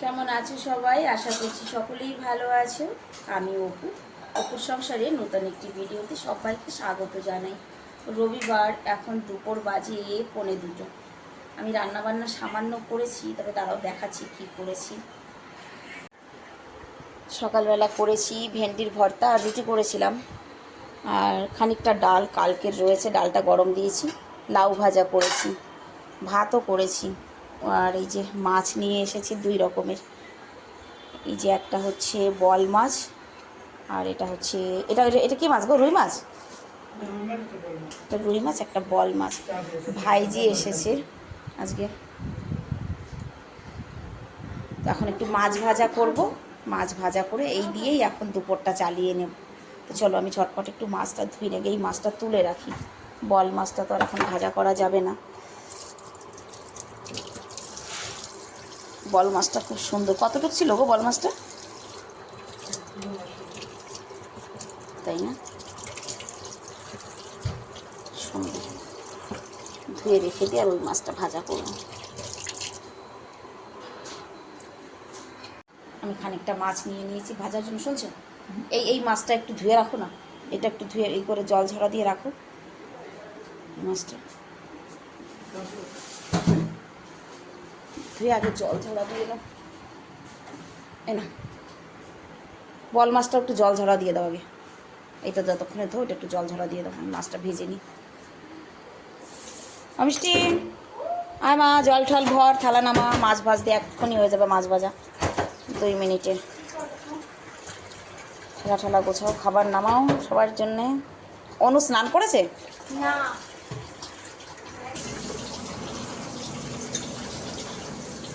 কেমন আছো সবাই? আশা করছি সকলেই ভালো আছো। আমি অপুর সংসারে নতুন একটি ভিডিওতে সবাইকে স্বাগত জানাই। রবিবার, এখন দুপুর বাজে 1:45। আমি রান্নাবান্না সামান্য করেছি, তবে তারাও দেখাচ্ছি কি করেছি। সকালবেলা করেছি ভেন্ডির ভর্তা আর রুটি করেছিলাম, আর খানিকটা ডাল কালকের রয়েছে, ডালটা গরম দিয়েছি। লাউ ভাজা করেছি, ভাতও করেছি। আর এই যে মাছ নিয়ে এসেছি 2 রকমের। এই যে একটা হচ্ছে বল মাছ, আর এটা হচ্ছে এটা এটা কি মাছ গো? রুই মাছ। একটা রুই মাছ, একটা বল মাছ। ভাইজি এসেছে আজকে। এখন একটু মাছ ভাজা করব, মাছ ভাজা করে এই দিয়েই এখন দুপুরটা চালিয়ে নেব। তো চলো আমি ঝটপট একটু মাছটা ধুই রেখে এই মাছটা তুলে রাখি। বল মাছটা তো আর এখন ভাজা করা যাবে না। বল মাছটা খুব সুন্দর। কতটুকু ছিল গো বল মাছটা? তাই না? সুন্দর। ধুয়ে রেখে দিয়ে আর ওই মাছটা ভাজা করব। আমি খানিকটা মাছ নিয়ে নিয়েছি ভাজার জন্য। শুনছো, এই মাছটা একটু ধুয়ে রাখো না। এটা একটু ধুয়ে এই করে জল ঝরা দিয়ে রাখো মাছটা। ধুয়ে আগে জল ঝরা দিয়ে দাও। না, বল মাছটা একটু জল ঝরা দিয়ে দাও আগে। এটা যতক্ষণে ধো, এটা একটু জল ঝরা দিয়ে দাও, মাছটা ভেজে নিই। মিষ্টি, আয় মা, জল ঠল ভর, থালা নামা, মাছ ভাজতে এক্ষুনি হয়ে যাবে। মাছ ভাজা 2 মিনিটে। থালা ঠালা গোছাও, খাবার নামাও সবার জন্যে। অনু স্নান করেছে না?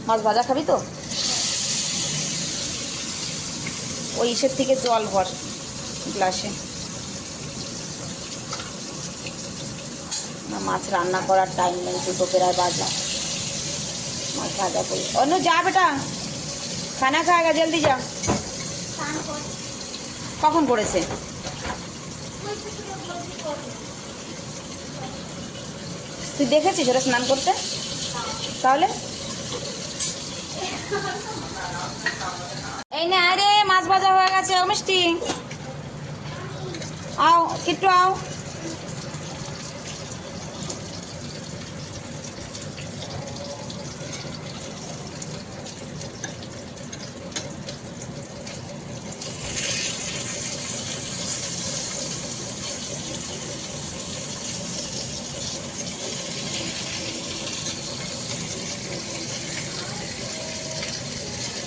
মাছ ভাজা খাবি তো? ওই ইসের থেকে জল ভর গ্লাসে। মাছ রান্না করার টাইম নেই, 2 প্রায় বাজে। মাছ ভাজা করি। অনু যা বেটা, খানা খায়গা, জলদি যা। কখন করেছে? তুই দেখেছিস ওরা স্নান করতে? তাহলে এই না, আরে মাছ ভাজা হয়ে গেছে। ও মিষ্টি, আও কিট্টু আও।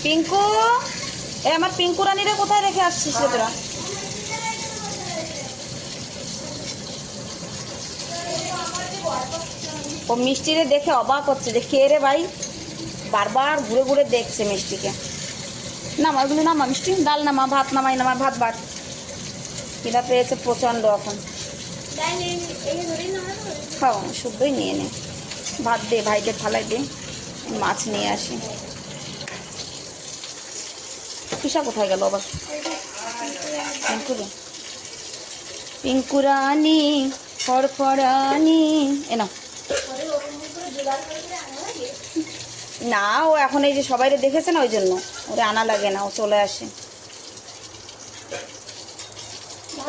পিঙ্কু, এ আমার পিঙ্কু রানীরে কোথায় রেখে আসছিস রে তোরা? ও মিষ্টিরে দেখে অবাক হচ্ছে যে কে রে ভাই, বারবার ঘুরে ঘুরে দেখছে মিষ্টিকে। নামা ওইগুলো, নামা মিষ্টি, ডাল নামা, ভাত নামাই, নামা ভাত বাট। খিদা পেয়েছে প্রচণ্ড এখন। খাও, শুদ্ধই নিয়ে নে। ভাত দে, ভাইদের থালায় দে, মাছ নিয়ে আসি। পিসা কোথায় গেল আবার? পিঙ্কুরে, পিঙ্কুরানি ফরফরানি, এ না না, ও এখন এই যে সবাইরে দেখেছে না, ওই জন্য ওরে আনা লাগে না, ও চলে আসে।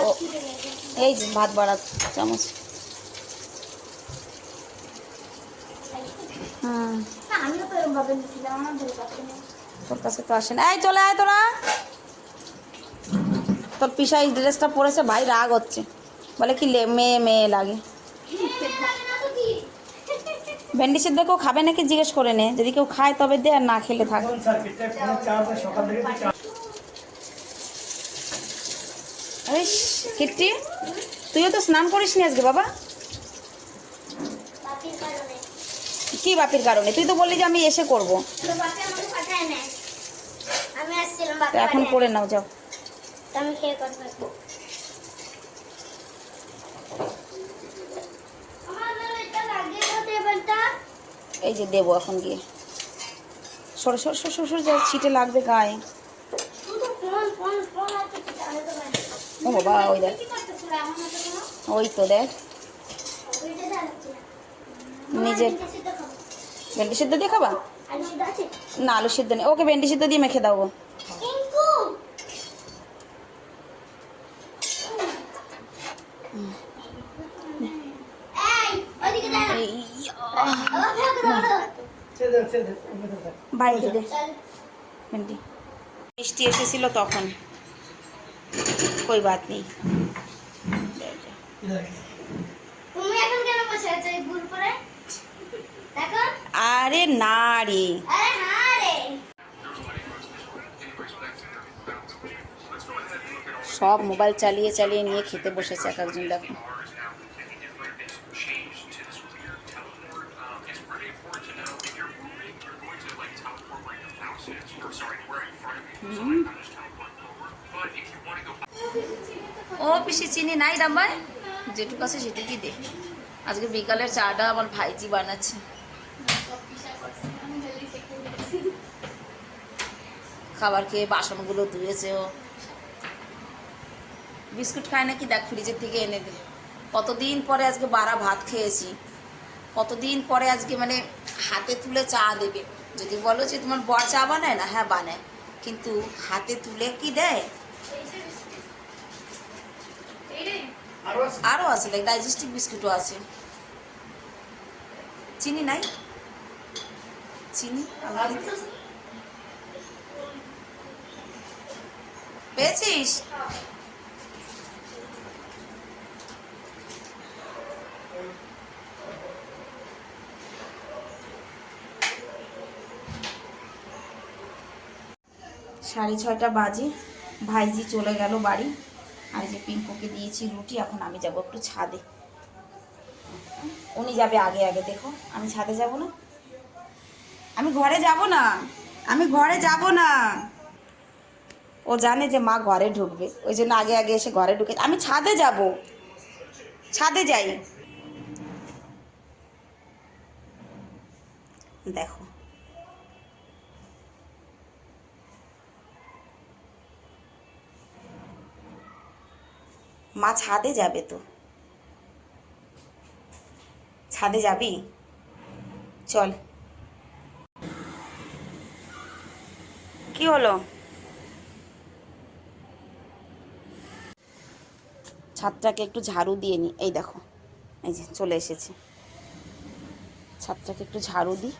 ও এই যে ভাত বাড়া চামচ। তোর কাছে তো আসে না। এই চলে আয় তোরা। তোর পিসা এই ড্রেসটা পরেছে, ভাই রাগ হচ্ছে, বলে কি মেয়ে মেয়ে লাগে। ভেন্ডি সিদ্ধ কেউ খাবে নাকি জিজ্ঞেস করে নে, যদি কেউ খায় তবে দে, আর না খেলে থাক। কিট্টি, তুইও তো স্নান করিস নি আজকে বাবা। কি বাপির কারণে? তুই তো বললি যে আমি এসে করব। এখন করে নাও, যাও। এই যে দেবো এখন গিয়ে। সরে সর সর সর, যা ছিটে লাগবে গায়ে। ও বাবা, ওই দেখ, ওই তো দেখ, নিজের ভেন্ডি সিদ্ধ দিয়ে খাবা। না আলু সিদ্ধ নেই, ওকে ভেন্ডি সিদ্ধ দিয়ে মেখে দাও গো। বাইরে দে ভেন্ডি। মিষ্টি এসেছিল তখন, কই বাত নেই। আরে না রে, সব মোবাইল চালিয়ে চালিয়ে নিয়ে খেতে বসেছে এক একজন, দেখো। ও পিসি চিনি নাই ডাম্বায়, যেটুকু আছে সেটুকুই দে। আজকে বিকালের চাটা আমার ভাইজি বানাচ্ছে। খাবার খেয়ে বাসনগুলো ধুয়েছে ও। বিস্কুট খায় নাকি দেখ, ফ্রিজের থেকে এনে দে। কতদিন পরে আজকে বারা ভাত খেয়েছি, কতদিন পরে আজকে মানে হাতে তুলে চা দেবে। যদি বলো যে তোমার বর চা বানায় না, হ্যাঁ বানায়, কিন্তু হাতে তুলে কি দেয়। আরও আছে, লাইক ডাইজেস্টিভ বিস্কুটও আছে। চিনি নাই, চিনি পেয়েছিস? সাড়ে 6টা বাজে, ভাইজি চলে গেল বাড়ি। আর যে পিঙ্কুকে দিয়েছি রুটি, এখন আমি যাব একটু ছাদে। উনি যাবে আগে আগে, দেখো আমি ছাদে যাব না, আমি ঘরে যাব না, আমি ঘরে যাব না। ও জানে যে মা ঘরে ঢুকবে, ওই জন্য আগে আগে এসে ঘরে ঢুকে। আমি ছাদে যাব, ছাদে যাই। দেখো মা ছাদে যাবে, তো ছাদে যাবি, চল। কি হলো? ছাদটাকে একটু ঝাড়ু দিয়ে নি, এই দেখো, এই যে চলে এসেছে। ছাদটাকে একটু ঝাড়ু দিই,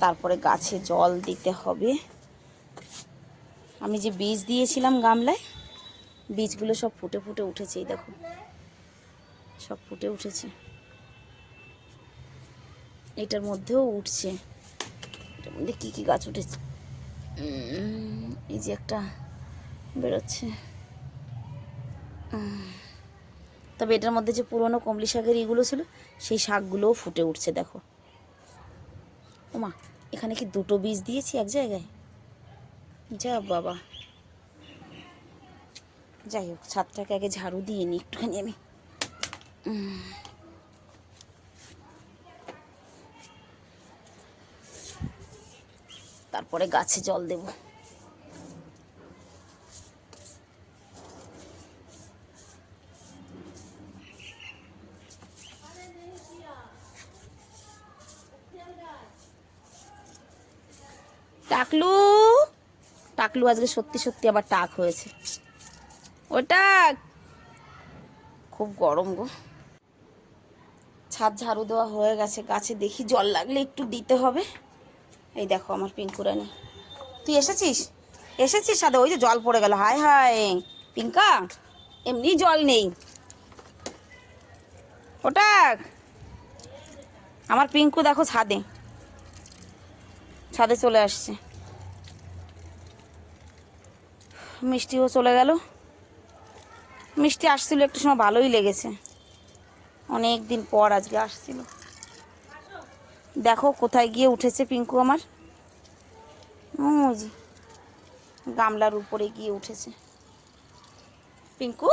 তারপরে গাছে জল দিতে হবে। আমি যে বীজ দিয়েছিলাম গামলায়, বীজগুলো সব ফুটে ফুটে উঠেছে, এই দেখো সব ফুটে উঠেছে। এটার মধ্যেও উঠছে, এটার মধ্যে কী কী গাছ উঠেছে, এই যে একটা বেরোচ্ছে। তবে এটার মধ্যে যে পুরনো কমলি শাকের ইগুলো ছিল, সেই শাকগুলোও ফুটে উঠছে, দেখো। ওমা, এখানে কি 2টো বীজ দিয়েছি এক জায়গায়? যা বাবা, যাই হোক, ছাদটাকে আগে ঝাড়ু দিয়ে নিই একটুখানি আমি। তারপরে গাছে জল দেব। টাকলু, টাকলু আজকে সত্যি সত্যি আবার টাক হয়েছে। ওটা খুব গরম গো। ছাদ ঝাড়ু দেওয়া হয়ে গেছে, গাছে দেখি জল লাগলে একটু দিতে হবে। এই দেখো আমার পিঙ্কুরানি, তুই এসেছিস? এসেছিস সাথে? ওই যে জল পড়ে গেল, হায় হায় পিঙ্কা, এমনি জল নেই। ওটা আমার পিঙ্কু দেখো ছাদে, ছাদে চলে আসছে। মিষ্টিও চলে গেল। মিষ্টি আসছিল একটু সময়, ভালোই লেগেছে, অনেক দিন পর আজকে আসছিল। দেখো কোথায় গিয়ে উঠেছে পিঙ্কু আমার, ওই যে গামলার উপরে গিয়ে উঠেছে পিঙ্কু।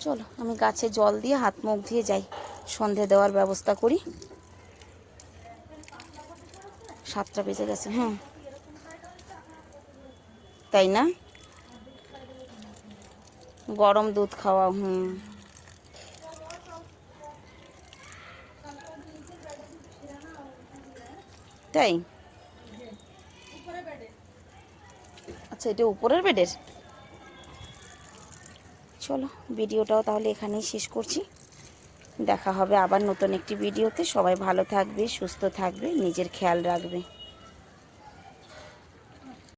চলো আমি গাছে জল দিয়ে হাত মুখ দিয়ে যাই, সন্ধে দেওয়ার ব্যবস্থা করি। 7টা বেজে গেছে, হ্যাঁ তাই না? গরম দুধ খাওয়া, তাই? আচ্ছা, এটা উপরের বেডের। চলো, ভিডিওটাও তাহলে এখানেই শেষ করছি। দেখা হবে আবার নতুন একটি ভিডিওতে। সবাই ভালো থাকবে, সুস্থ থাকবে, নিজের খেয়াল রাখবে।